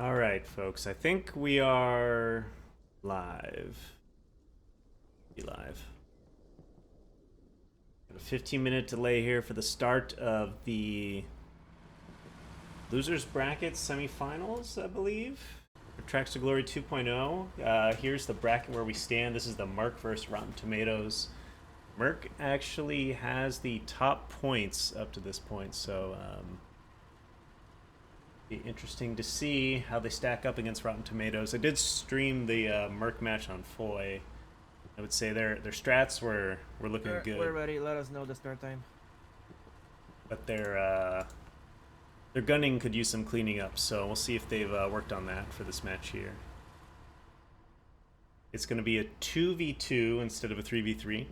All right, folks. I think we are live. Be live. Got a 15-minute delay here for the start of the losers bracket semifinals, I believe. For Tracks to Glory 2.0. Here's the bracket where we stand. This is the MERC versus Rotten Tomatoes. MERC actually has the top points up to this point, so be interesting to see how they stack up against Rotten Tomatoes. I did stream the MERC match on Foy. I would say their strats were looking good. We're ready. Let us know the start time. But their gunning could use some cleaning up, so we'll see if they've worked on that for this match here. It's going to be a 2v2 instead of a 3v3.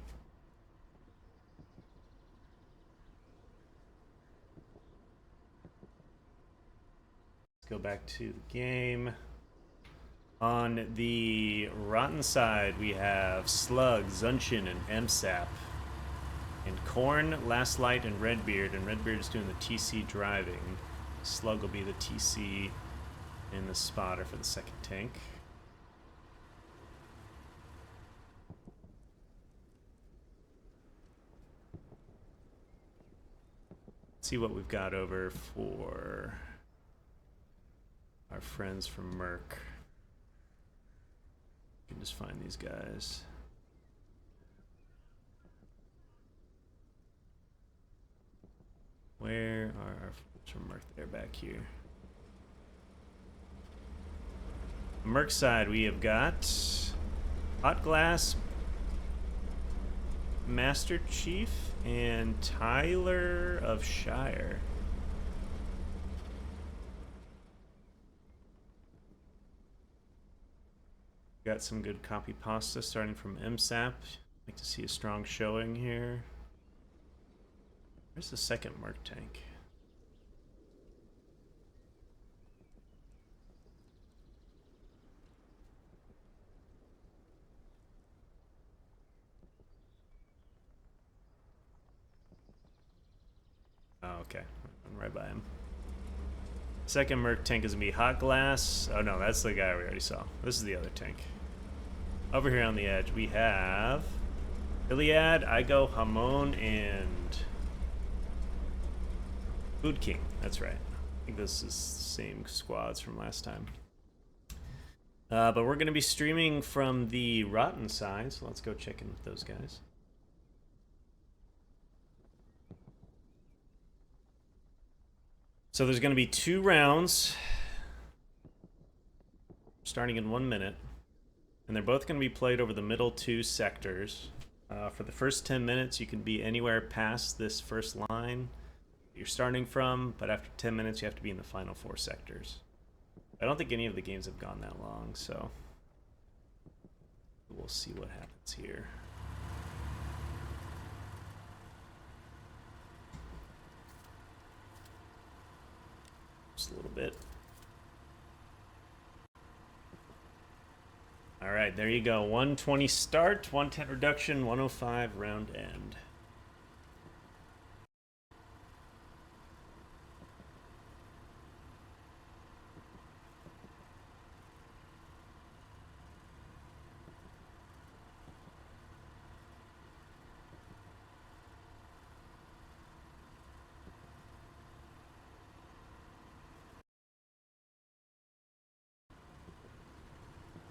Go back to the game. On the Rotten side, we have Slug, Zunshin, and MSAP. And Korn, Last Light, and Redbeard. And Redbeard is doing the TC driving. Slug will be the TC and the spotter for the second tank. Let's see what we've got over for our friends from MERC. You can just find these guys. Where are our folks from MERC? They're back here. MERC side, we have got Hot Glass, Master Chief, and Tyler of Shire. Got some good copy pasta starting from MSAP. Like to see a strong showing here. Where's the second MERC tank? Oh, okay. I'm right by him. Second MERC tank is gonna be Hot Glass. Oh no, that's the guy we already saw. This is the other tank. Over here on the edge, we have Iliad, Igo, Hamon, and Food King. That's right. I think this is the same squads from last time. But we're going to be streaming from the Rotten side, so let's go check in with those guys. So there's going to be 2 rounds, starting in 1 minute. And they're both going to be played over the middle 2 sectors. For the first 10 minutes, you can be anywhere past this first line you're starting from, but after 10 minutes, you have to be in the final 4 sectors. I don't think any of the games have gone that long, so we'll see what happens here. Just a little bit. All right, there you go. 120 start, 110 reduction, 105 round end.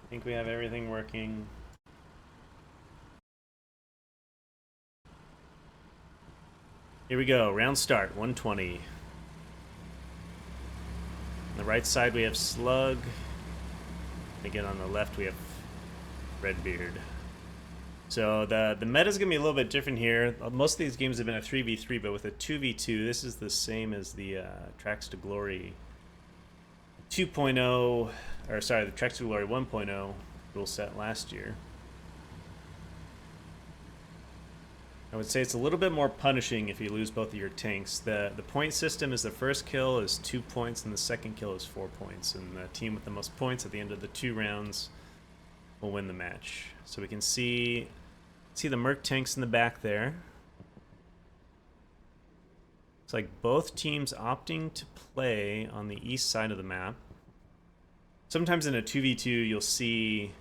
I think we have everything working. Here we go. Round start. 120. On the right side we have Slug. Again, on the left we have Redbeard. So the meta is going to be a little bit different here. Most of these games have been a 3v3, but with a 2v2, this is the same as the Tracks to Glory 2.0, or sorry, the Tracks to Glory 1.0 rule set last year. I would say it's a little bit more punishing if you lose both of your tanks. The point system is the first kill is 2 points and the second kill is 4 points. And the team with the most points at the end of the 2 rounds will win the match. So we can see the Merc tanks in the back there. It's like both teams opting to play on the east side of the map. Sometimes in a 2v2 you'll see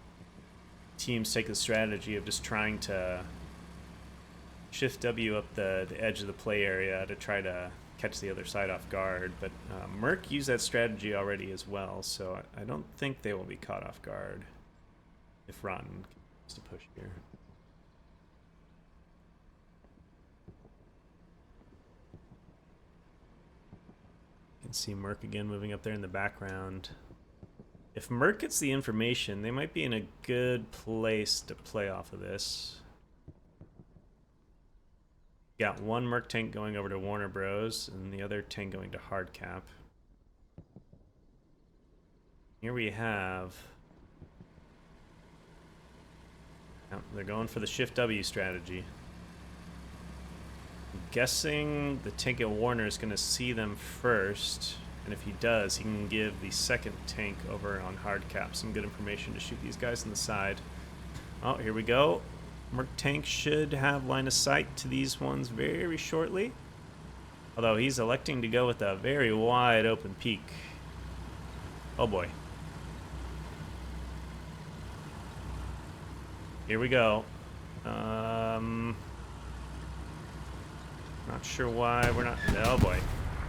teams take the strategy of just trying to shift W up the edge of the play area to try to catch the other side off guard, but Merc used that strategy already as well, so I don't think they will be caught off guard if ROTN continues to push here. You can see Merc again moving up there in the background. If Merc gets the information, they might be in a good place to play off of this. Got one Merc tank going over to Warner Bros. And the other tank going to Hardcap. Here we have... Oh, they're going for the Shift W strategy. I'm guessing the tank at Warner is going to see them first. And if he does, he can give the second tank over on Hardcap some good information to shoot these guys in the side. Oh, here we go. Merc tank should have line of sight to these ones very shortly. Although he's electing to go with a very wide open peak. Oh boy. Here we go. Not sure why we're not... Oh boy.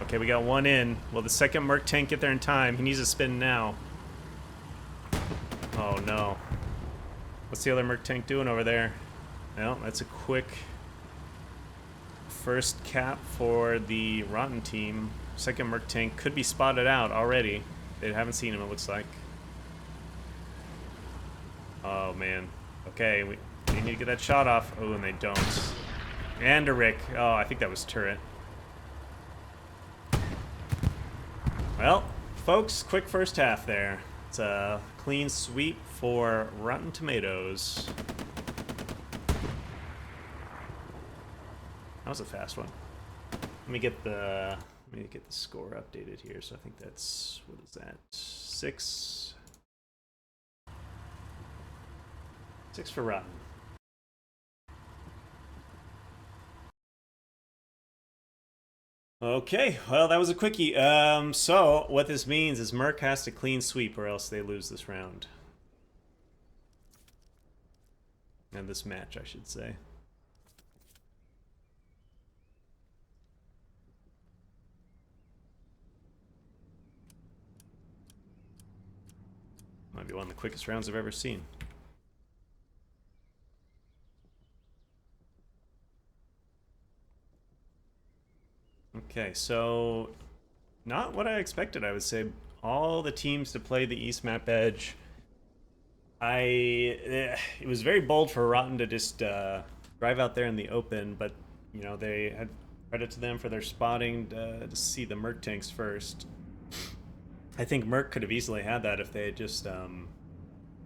Okay, we got one in. Will the second Merc tank get there in time? He needs to spin now. Oh no. What's the other Merc tank doing over there? Well, that's a quick first cap for the ROTN team. Second Merc tank could be spotted out already. They haven't seen him, it looks like. Oh, man. Okay, we need to get that shot off. Oh, and they don't. And a Rick. Oh, I think that was turret. Well, folks, quick first half there. It's a clean sweep for Rotten Tomatoes. That was a fast one. Let me get the score updated here. So I think that's, what is that? 6 for Rotten. Okay, well that was a quickie. So what this means is Merc has to clean sweep or else they lose this round. And this match, I should say. Might be one of the quickest rounds I've ever seen. Okay, so not what I expected, I would say. All the teams to play the East Map Edge. It was very bold for ROTN to just drive out there in the open, but you know, they had credit to them for their spotting to see the Merc tanks first. I think Merc could have easily had that if they had just,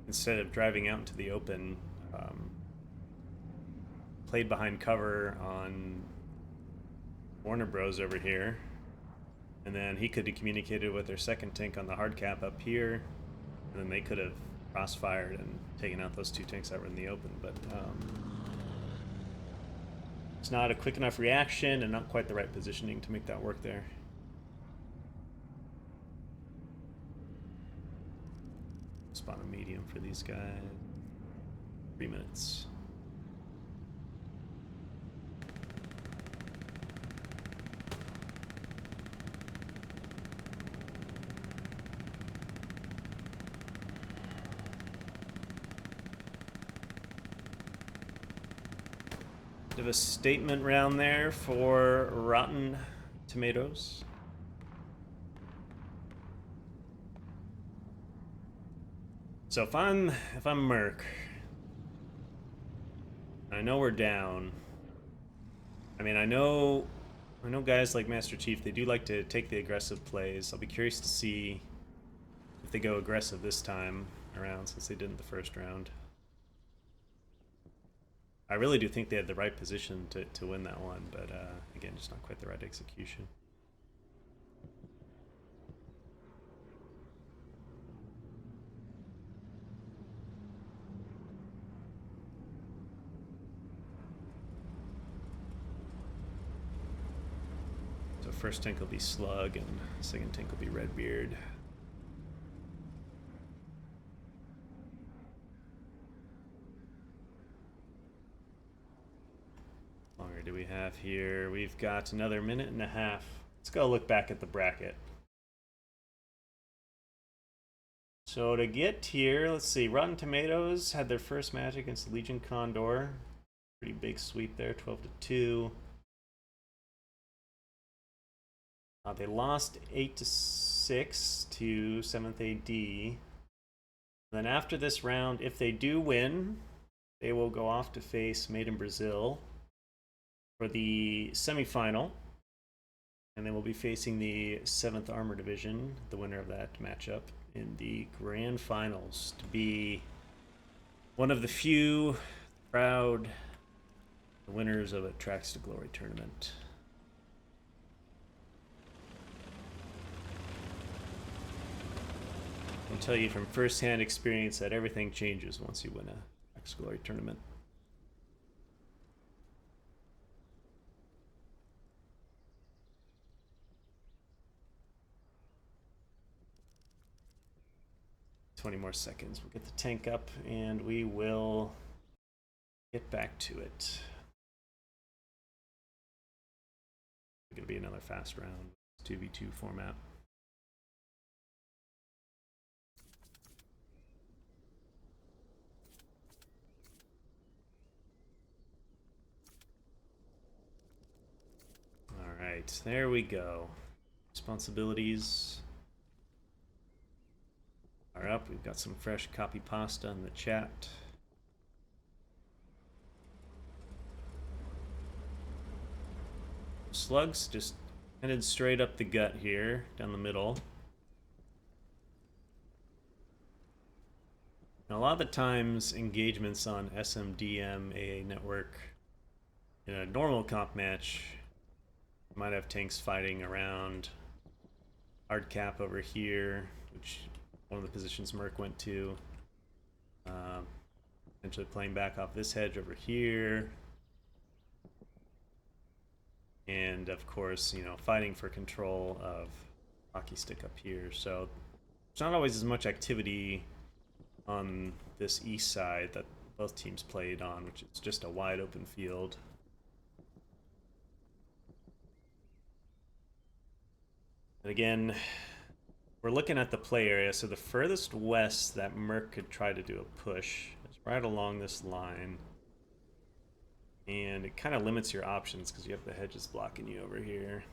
instead of driving out into the open, played behind cover on Warner Bros. Over here. And then he could have communicated with their second tank on the hard cap up here. And then they could have crossfired and taken out those two tanks that were in the open. But it's not a quick enough reaction and not quite the right positioning to make that work there. Spot a medium for these guys. 3 minutes. Bit of a statement round there for Rotten Tomatoes. So if I'm Merc, I know we're down. I mean, I know guys like Master Chief, they do like to take the aggressive plays. I'll be curious to see if they go aggressive this time around, since they didn't the first round. I really do think they had the right position to win that one, but again, just not quite the right execution. So first tank will be Slug, and second tank will be Redbeard. Longer do we have here? We've got another minute and a half. Let's go look back at the bracket. So to get here, let's see. Rotten Tomatoes had their first match against Legion Condor. Pretty big sweep there, 12-2. They lost 8-6 to 7th AD. Then after this round, if they do win, they will go off to face Made in Brazil for the semifinal, and they will be facing the 7th Armor Division, the winner of that matchup, in the grand finals, to be one of the few proud winners of a Tracks to Glory tournament. I'll tell you from first-hand experience that everything changes once you win a Tracks to Glory tournament. $20 more seconds. We'll get the tank up and we will get back to it. It's going to be another fast round. 2v2 format. Alright, there we go. Responsibilities are up. We've got some fresh copy pasta in the chat. Slugs just headed straight up the gut here, down the middle. Now, a lot of the times, engagements on SMDM AA network in a normal comp match, you might have tanks fighting around hard cap over here, which one of the positions Merc went to. Potentially playing back off this hedge over here. And of course, you know, fighting for control of hockey stick up here. So there's not always as much activity on this east side that both teams played on, which is just a wide open field. And again, we're looking at the play area, so the furthest west that Merc could try to do a push is right along this line. And it kind of limits your options because you have the hedges blocking you over here,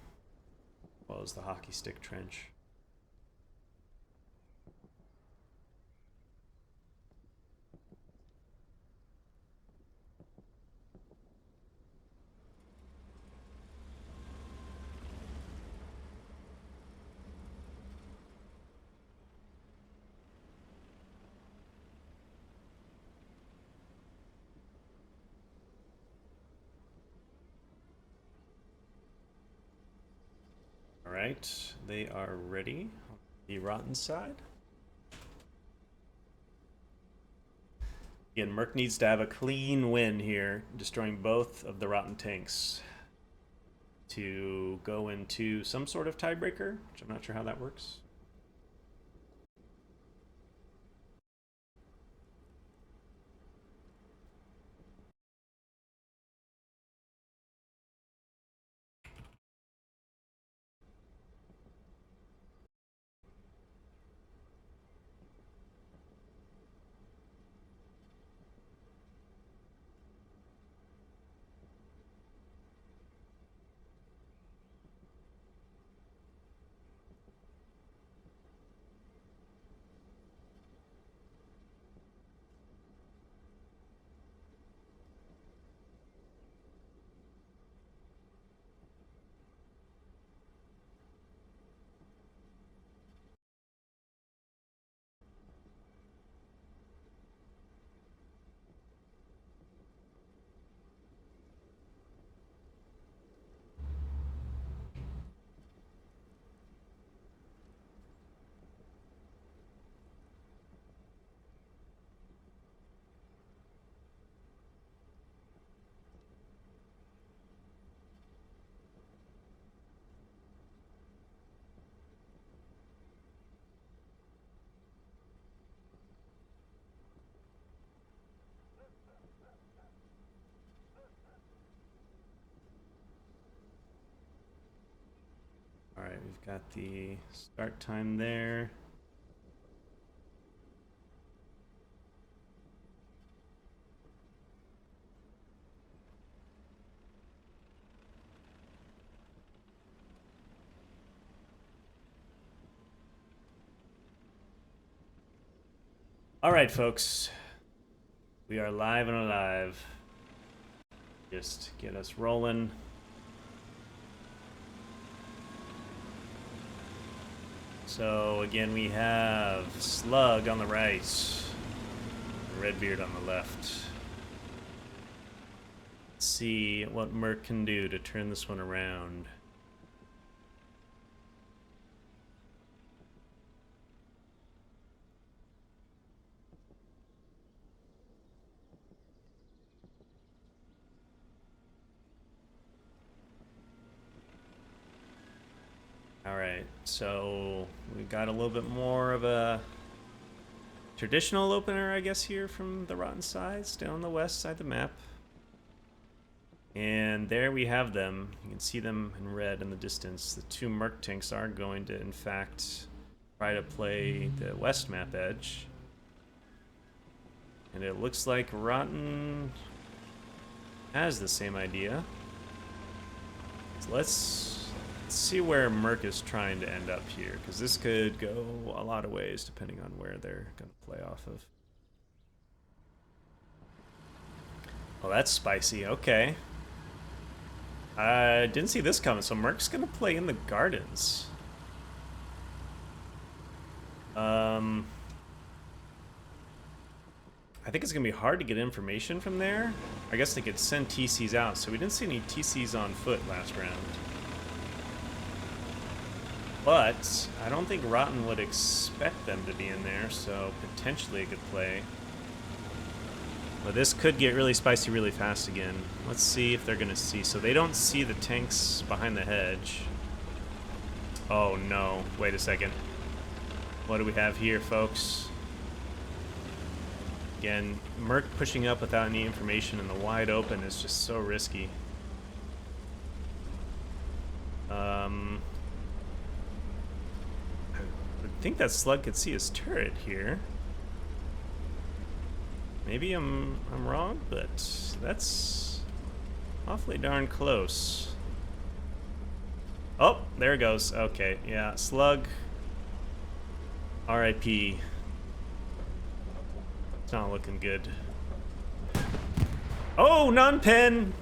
as well as the hockey stick trench. Alright, they are ready on the Rotten side. Again, Merc needs to have a clean win here, destroying both of the Rotten tanks to go into some sort of tiebreaker, which I'm not sure how that works. got the start time there. All right, folks. We are live and alive. Just get us rolling. So again, we have Slug on the right, Redbeard on the left. Let's see what MERC can do to turn this one around. Alright, so we got a little bit more of a traditional opener, I guess, here from the Rotten side, still on the west side of the map. And there we have them. You can see them in red in the distance. The two MERC tanks are going to, in fact, try to play the west map edge. And it looks like Rotten has the same idea. So let's see where MERC is trying to end up here, because this could go a lot of ways depending on where they're going to play off of. Oh, that's spicy. Okay. I didn't see this coming, so MERC's going to play in the gardens. I think it's going to be hard to get information from there. I guess they could send TCs out, so we didn't see any TCs on foot last round. But I don't think Rotten would expect them to be in there, so potentially it could play. But this could get really spicy really fast again. Let's see if they're going to see. So they don't see the tanks behind the hedge. Oh no, wait a second. What do we have here, folks? Again, MERC pushing up without any information in the wide open is just so risky. I think that Slug could see his turret here. Maybe I'm wrong, but that's awfully darn close. Oh, there it goes. Okay, yeah, Slug. R.I.P. It's not looking good. Oh, non-pen!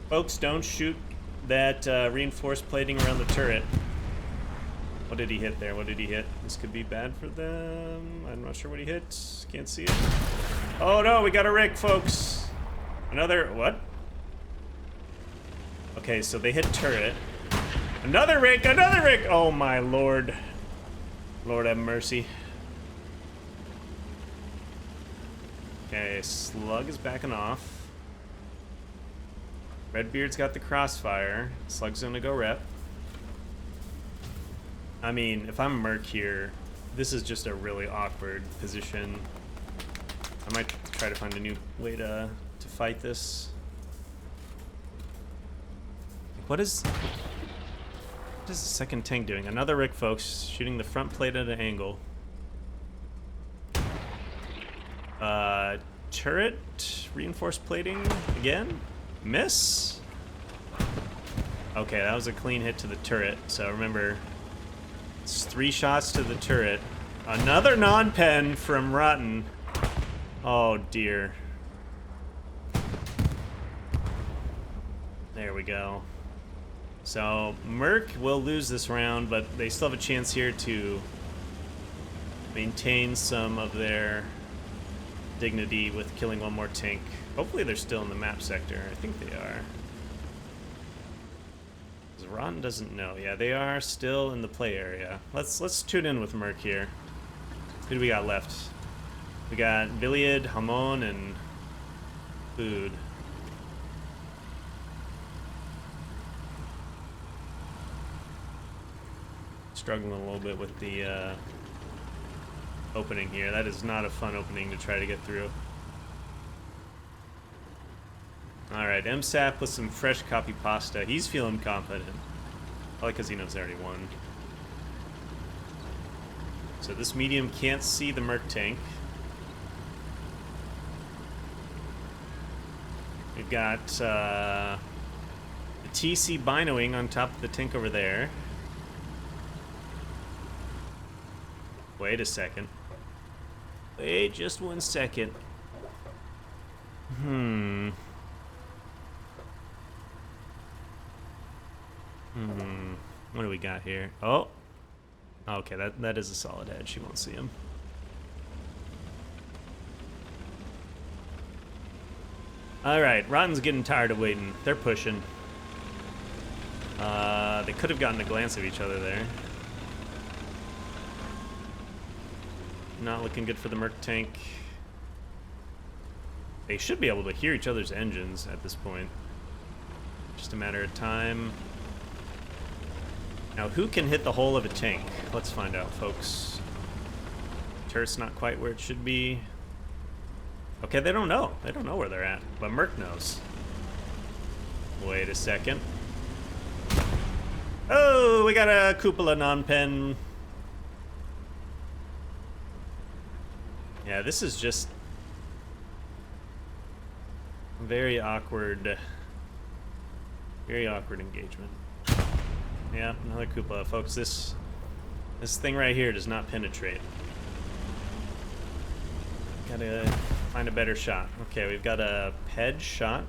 Folks, don't shoot that reinforced plating around the turret. What did he hit there? What did he hit? This could be bad for them. I'm not sure what he hit. Can't see it. Oh no, we got a Rick, folks. Another, what? Okay, so they hit turret. Another Rick, another Rick! Oh my lord. Lord have mercy. Okay, Slug is backing off. Redbeard's got the crossfire. Slug's gonna go rep. I mean, if I'm MERC here, this is just a really awkward position. I might try to find a new way to fight this. What is the second tank doing? Another Rick, folks, shooting the front plate at an angle. Turret, reinforced plating again? Miss? Okay, that was a clean hit to the turret, so remember, it's 3 shots to the turret. Another non-pen from Rotten. Oh dear. There we go. So MERC will lose this round, but they still have a chance here to maintain some of their dignity with killing one more tank. Hopefully they're still in the map sector. I think they are. Rotten doesn't know. Yeah, they are still in the play area. Let's tune in with MERC here. Who do we got left? We got Biliad, Hamon, and Food. Struggling a little bit with the opening here. That is not a fun opening to try to get through. Alright, MSAP with some fresh copy pasta. He's feeling confident. Probably because he knows they already won. So this medium can't see the Merc tank. We've got the TC binoing on top of the tank over there. Wait a second. Wait just 1 second. What do we got here? Oh. Okay, that is a solid edge. You won't see him. Alright, ROTN's getting tired of waiting. They're pushing. They could have gotten a glance of each other there. Not looking good for the Merc tank. They should be able to hear each other's engines at this point. Just a matter of time. Now, who can hit the hull of a tank? Let's find out, folks. Turret's not quite where it should be. Okay, they don't know. They don't know where they're at, but Merc knows. Wait a second. Oh, we got a cupola non-pen. Yeah, this is just very awkward engagement. Yeah, another cupola, folks. This thing right here does not penetrate. Gotta find a better shot. Okay, we've got a PED shot.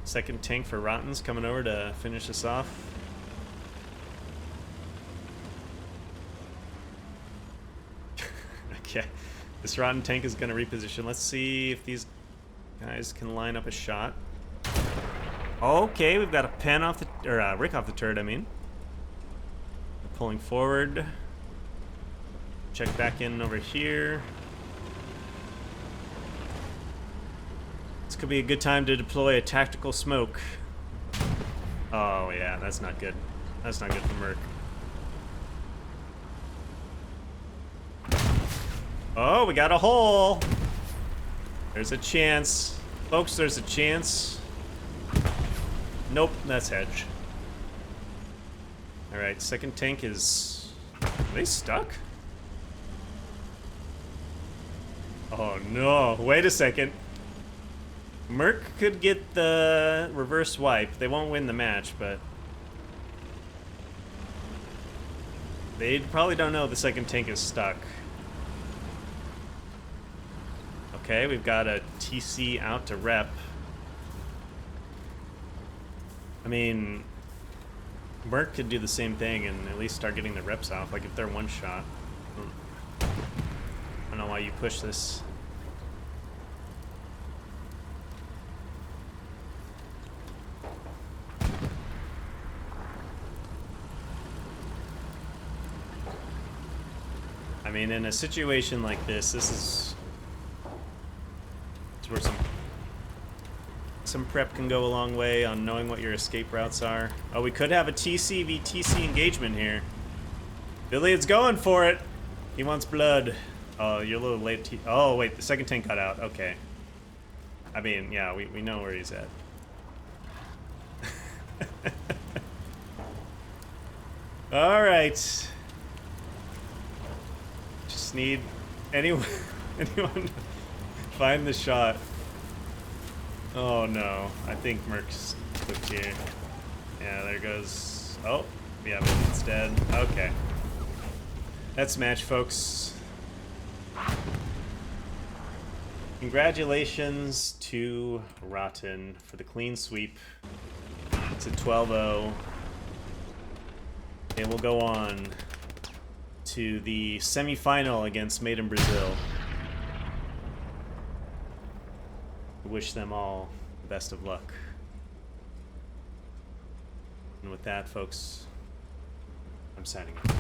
Second tank for ROTN's coming over to finish this off. Okay, this ROTN tank is gonna reposition. Let's see if these guys can line up a shot. Okay, we've got a pen off the, or Rick off the turret, I mean. They're pulling forward. Check back in over here. This could be a good time to deploy a tactical smoke. Oh yeah, that's not good. That's not good for Merc. Oh, we got a hole. There's a chance. Folks, there's a chance. Nope, that's hedge. Alright, second tank is... Are they stuck? Oh no, wait a second. Merc could get the reverse wipe. They won't win the match, but... They probably don't know the second tank is stuck. Okay, we've got a TC out to rep. I mean, Merc could do the same thing and at least start getting the reps off, like if they're one shot. I don't know why you push this. I mean, in a situation like this, this is where some prep can go a long way on knowing what your escape routes are. Oh, we could have a TC v TC engagement here. Billiard's going for it. He wants blood. Oh, you're a little late. Oh, wait, the second tank got out. Okay. I mean, yeah, we know where he's at. All right. Just need anyone to find the shot. Oh no, I think Merc's clipped here. Yeah, there goes. Oh, we have it instead. Okay. That's match, folks. Congratulations to ROTN for the clean sweep. It's a 12-0. They will go on to the semi-final against Made in Brazil. Wish them all the best of luck. And with that, folks, I'm signing off.